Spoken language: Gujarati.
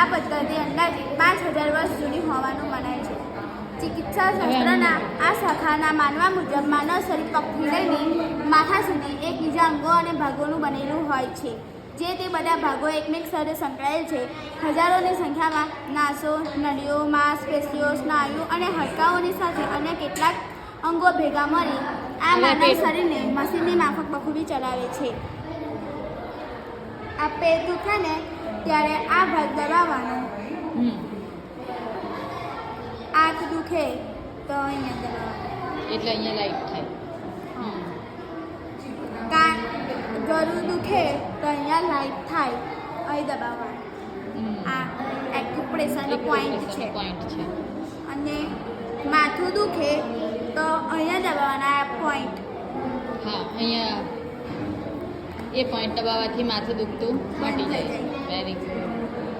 આ પદ્ધતિ અંદાજે 5000 વર્ષ જૂની હોવાનું મનાય છે. ચિકિત્સા શાસ્ત્રના આ શાખાના માનવા મુજબ માનવ શરીર પગથી લઈને માથા સુધી એકબીજા અંગો અને ભાગોનું બનેલું હોય છે. જે તે બધા ભાગો એકમેક સાથે સંકળાયેલ છે. હજારોની સંખ્યામાં નાસો, નળીઓ, માંસપેશીઓ, સ્નાયુ અને હાડકાંઓની સાથે અન્ય કેટલાક અંગો ભેગા મળી આ માનવ શરીરને મશીનની માફક બખૂબી ચલાવે છે. આ પેટ દુખે ને ત્યારે આ ભાગ દબાવવાનો. આંખ દુખે તો અહીંયા દબાવવાનું, એટલે અહીંયા લાઈટ થાય. ગળું દુખે તો અહીંયા લાઈટ થાય, અહીં દબાવવાનું. આ એક્યુપ્રેશરનો પોઈન્ટ છે. અને માથું દુખે તો અહીંયા દબાવવાના આ પોઈન્ટ. હા, અહીંયા એ પોઈન્ટ દબાવવાથી માથું દુખતું મટી જાય. Very good.